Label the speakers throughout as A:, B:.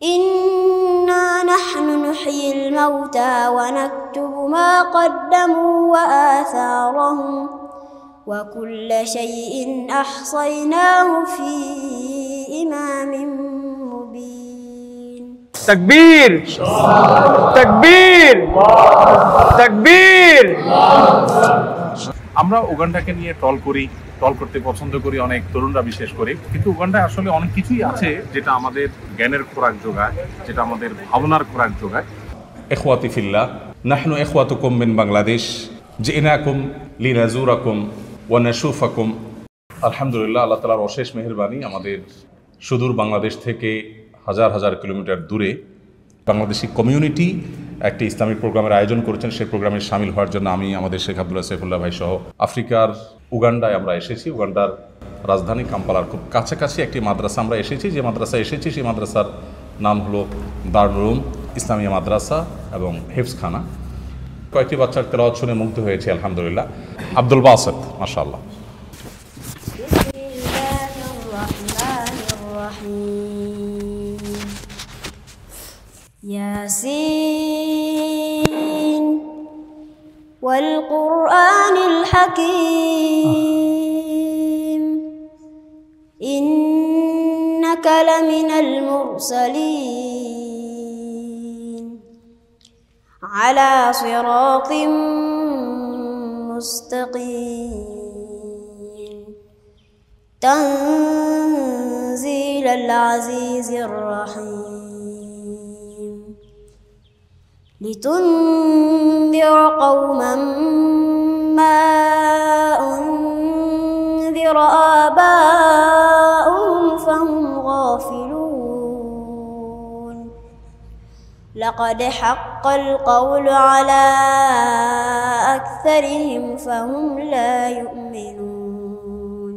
A: إنا نحن نحيي الموتى ونكتب ما قدموا وآثارهم وكل شيء أحصيناه في إمام مبين
B: تكبير تكبير تكبير
C: আমরা উগান্ডাকে নিয়ে টল করতে পছন্দ করি, অনেক তরুণরা বিশেষ করে। কিন্তু উগান্ডায় আসলে অনেক কিছুই আছে যেটা আমাদের জ্ঞানের খোরাক যোগায়, যেটা আমাদের ভাবনার খোরাক যোগায়।
D: ইখওয়াতি ফিল্লাহ, নাহনু ইখওয়াতুকুম মিন বাংলাদেশ, জিনাকুম লিনাজুরাকুম ওয়া নাশুফাকুম। আলহামদুলিল্লাহ, আল্লাহ তাআলার অশেষ মেহেরবানি, আমাদের সুদূর বাংলাদেশ থেকে হাজার হাজার কিলোমিটার দূরে বাংলাদেশি কমিউনিটি একটি ইসলামিক প্রোগ্রামের আয়োজন করেছেন। সেই প্রোগ্রামে সামিল হওয়ার জন্য আমি, আমাদের শেখ আব্দুল্লাহ সাইফুল্লাহ ভাই সহ আফ্রিকার উগান্ডায় আমরা এসেছি। উগান্ডার রাজধানী কাম্পালার খুব কাছাকাছি একটি মাদ্রাসা আমরা এসেছি। যে মাদ্রাসায় এসেছি সেই মাদ্রাসার নাম হলো দারুল ইসলামিয়া মাদ্রাসা এবং হেফজখানা। কয়েকটি বাচ্চার তেলাওয়াত শুনে মুগ্ধ হয়েছে আলহামদুলিল্লাহ। আব্দুল বাসেত, মাশাআল্লাহ।
A: ياسين والقرآن الحكيم إنك لمن المرسلين على صراط مستقيم تنزيل العزيز الرحيم لتنذر قوما ما أنذر آباؤهم فهم غافلون لقد حق القول على أكثرهم فهم لا يؤمنون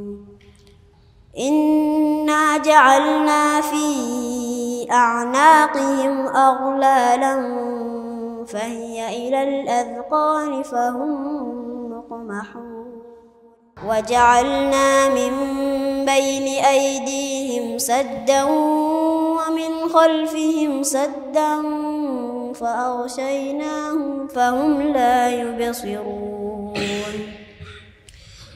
A: إنا جعلنا في أعناقهم أغلالا فهي إلى الأذقان فهم مقمحون وجعلنا من بين أيديهم سدا ومن خلفهم سدا فأغشيناهم فهم لا يبصرون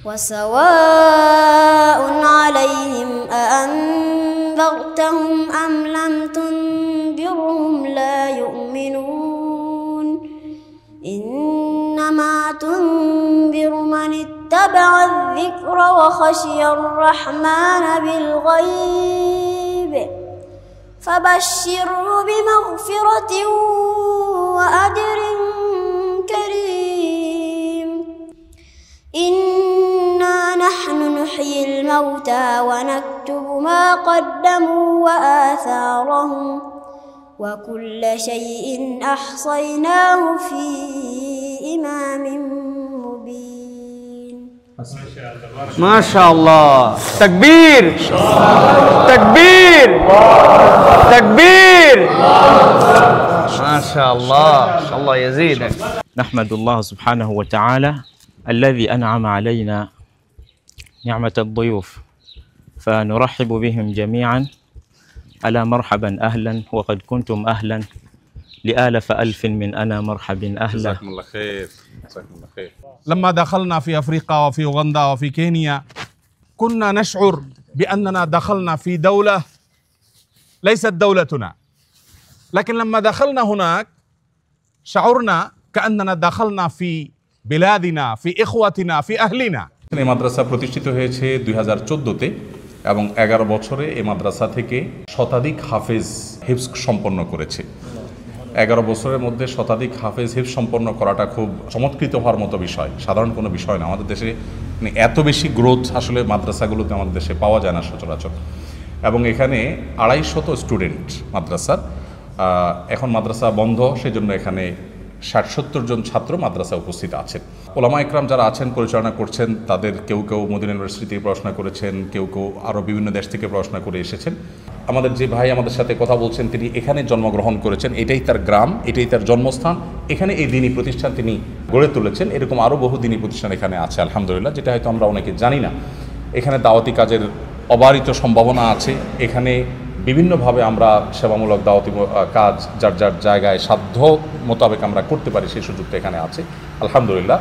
A: وسواء عليهم أأنذرتهم أم لم تنذرهم لا يؤمنون إنما تنذر من اتبع الذكر وخشي الرحمن بالغيب فبشره بمغفرة وأجر كريم إنا نحن نحيي الموتى ونكتب ما قدموا وآثارهم وكل شيء أحصيناه في إمام مبين
B: ما شاء الله تكبير تكبير تكبير ما شاء الله الله يزيدك.
E: نحمد الله سبحانه وتعالى الذي أنعم علينا نعمة الضيوف فنرحب بهم جميعا ألا مرحبا أهلا وقد كنتم أهلا لآلف ألف من أنا مرحبا أهلا.
D: جزاكم الله خير، جزاكم الله خير.
F: لما دخلنا في أفريقيا وفي أوغندا وفي كينيا كنا نشعر بأننا دخلنا في دولة ليست دولتنا، لكن لما دخلنا هناك شعرنا كأننا دخلنا في بلادنا في إخوتنا في أهلنا.
D: এই মাদ্রাসা প্রতিষ্ঠিত হয়েছে 2014-তে এবং 11 বছরে এই মাদ্রাসা থেকে শতাধিক হাফেজ হিফজ সম্পন্ন করেছে। 11 বছরের মধ্যে শতাধিক হাফেজ হিফজ সম্পন্ন করাটা খুব চমৎকৃত হওয়ার মতো বিষয়, সাধারণ কোনো বিষয় না। আমাদের দেশে এত বেশি গ্রোথ আসলে মাদ্রাসাগুলোতে আমাদের দেশে পাওয়া যায় না সচরাচর। এবং এখানে 250 স্টুডেন্ট মাদ্রাসার। এখন মাদ্রাসা বন্ধ, সেজন্য এখানে 60-70 জন ছাত্র মাদ্রাসা উপস্থিত আছেন। ওলামা ইকরাম যারা আছেন পরিচালনা করছেন, তাদের কেউ কেউ মদিনা ইউনিভার্সিটি থেকে পড়াশোনা করেছেন, কেউ কেউ আরও বিভিন্ন দেশ থেকে পড়াশোনা করে এসেছেন। আমাদের যে ভাই আমাদের সাথে কথা বলছেন, তিনি এখানে জন্মগ্রহণ করেছেন, এটাই তার গ্রাম, এটাই তার জন্মস্থান, এখানে এই দিনী প্রতিষ্ঠান তিনি গড়ে তুলেছেন। এরকম আরও বহু দিনী প্রতিষ্ঠান এখানে আছে আলহামদুলিল্লাহ, যেটা হয়তো আমরা অনেকে জানি না। এখানে দাওয়াতি কাজের অবারিত সম্ভাবনা আছে, এখানে বিভিন্নভাবে আমরা সেবামূলক দাওয়াতি কাজ যার যার জায়গায় সাধ্য মোতাবেক আমরা করতে পারি সেই সুযোগটা এখানে আছে আলহামদুলিল্লাহ।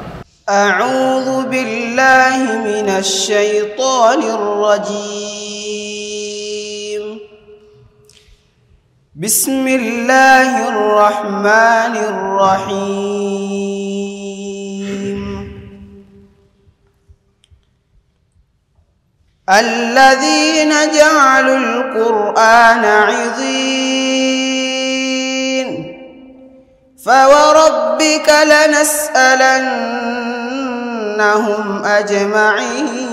G: أعوذ بالله من الشيطان الرجيم بسم الله الرحمن الرحيم الذين جعلوا القرآن عضين فوربك لنسألنهم أجمعين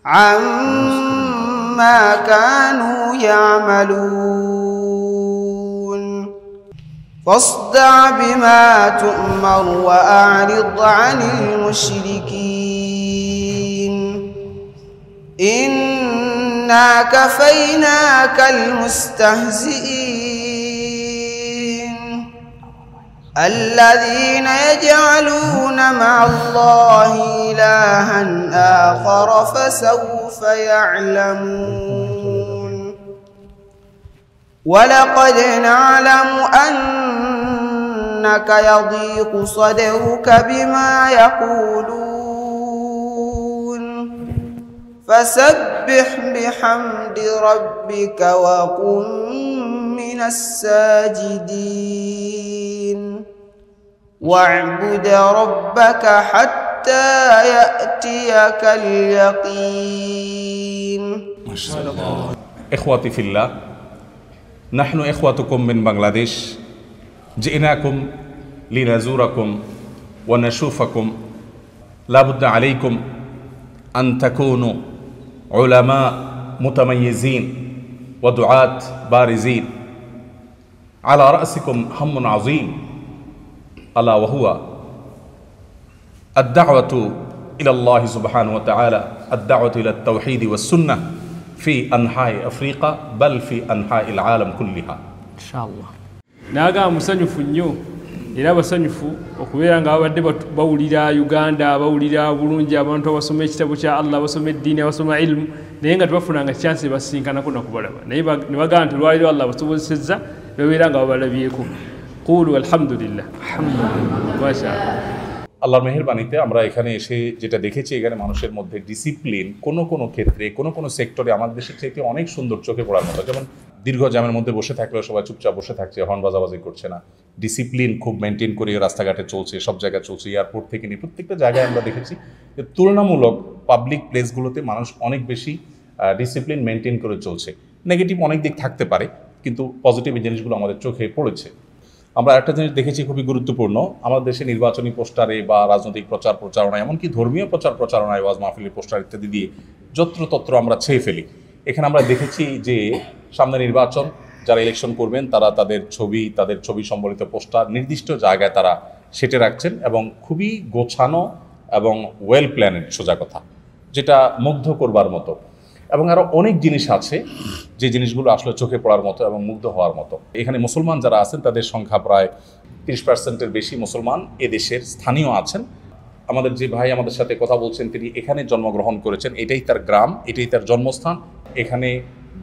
G: عما كانوا يعملون فاصدع بما تؤمر وأعرض عن المشركين إنا كفيناك المستهزئين الذين يجعلون مع الله إلها آخر فسوف يعلمون ولقد نعلم أنك يضيق صدرك بما يقولون فسبح بحمد ربك وكن من الساجدين واعبد ربك حتى يأتيك اليقين.
D: ما شاء الله. إخواتي في الله، نحن إخوتكم من بنغلاديش، جئناكم لنزوركم ونشوفكم. لا بد عليكم أن تكونوا علماء متميزين ودعاة بارزين. على رأسكم هم عظيم ألا وهو الدعوة إلى الله سبحانه وتعالى، الدعوة إلى التوحيد والسنة في أنحاء أفريقيا بل في أنحاء العالم كلها
B: إن شاء الله.
H: naga musanyufu nnyo era basanyufu okubeera nga babadde bawulira Uganda, bawulira bulungi abantu abasoma ekitabo kya Allah, basoma eddiini, abasoma ilmu, naye nga tebafunanga chance basinkanako nakubalaba, naye ne bagamba nti lwaliro Allah basobozesezza babeera nga babalabyeko. Qulu alhamdulillah, মাশাআল্লাহ।
D: আল্লাহর মেহেরবানিতে আমরা এখানে এসে যেটা দেখেছি, এখানে মানুষের মধ্যে ডিসিপ্লিন কোনো ক্ষেত্রে কোনো সেক্টরে আমাদের দেশের চাইতে অনেক সুন্দর চোখে পড়ার মতো। যেমন দীর্ঘ জ্যামের মধ্যে বসে থাকলেও সবাই চুপচাপ বসে থাকছে, হর্ন বাজাবাজি করছে না, ডিসিপ্লিন খুব মেনটেন করে রাস্তাঘাটে চলছে, সব জায়গায় চলছে, এয়ারপোর্ট থেকে নিয়ে প্রত্যেকটা জায়গায় আমরা দেখেছি যে তুলনামূলক পাবলিক প্লেসগুলোতে মানুষ অনেক বেশি ডিসিপ্লিন মেনটেন করে চলছে। নেগেটিভ অনেক দিক থাকতে পারে, কিন্তু পজিটিভ এই জিনিসগুলো আমাদের চোখে পড়েছে। আমরা একটা জিনিস দেখেছি খুবই গুরুত্বপূর্ণ, আমাদের দেশে নির্বাচনী পোস্টারে বা রাজনৈতিক প্রচার প্রচারণায়, এমনকি ধর্মীয় প্রচার প্রচারণায়, ওয়াজ মাহফিলের পোস্টার ইত্যাদি দিয়ে যত্রতত্র আমরা ছেয়ে ফেলি। এখানে আমরা দেখেছি যে সামনে নির্বাচন, যারা ইলেকশন করবেন তারা তাদের ছবি সম্বলিত পোস্টার নির্দিষ্ট জায়গায় তারা সেটে রাখছেন এবং খুবই গোছানো এবং ওয়েল প্ল্যানেড, সোজা কথা, যেটা মুগ্ধ করবার মতো। এবং আরও অনেক জিনিস আছে যে জিনিসগুলো আসলে চোখে পড়ার মতো এবং মুগ্ধ হওয়ার মতো। এখানে মুসলমান যারা আছেন তাদের সংখ্যা প্রায় 30%-এর বেশি মুসলমান এদেশের স্থানীয় আছেন। আমাদের যে ভাই আমাদের সাথে কথা বলছেন তিনি এখানে জন্মগ্রহণ করেছেন, এটাই তার গ্রাম, এটাই তার জন্মস্থান। এখানে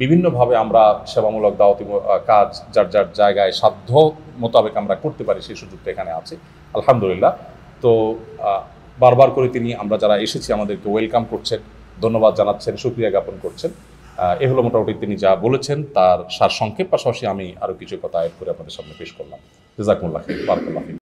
D: বিভিন্নভাবে আমরা সেবামূলক দাওয়াতি কাজ যার যার জায়গায় সাধ্য মোতাবেক আমরা করতে পারি সেই সুযোগটা এখানে আছে আলহামদুলিল্লাহ। তো বারবার করে তিনি আমরা যারা এসেছি আমাদেরকে ওয়েলকাম করছেন, ধন্যবাদ জানাচ্ছেন, শুকরিয়া জ্ঞাপন করছেন। এ হলো মোটামুটি তিনি যা বলেছেন তার সারসংক্ষেপ, পাশাপাশি আমি আরও কিছু কথা অ্যাড করে আপনাদের সামনে পেশ করলাম। জাযাকুমুল্লাহ খাইর, বারাকাল্লাহ ফিক।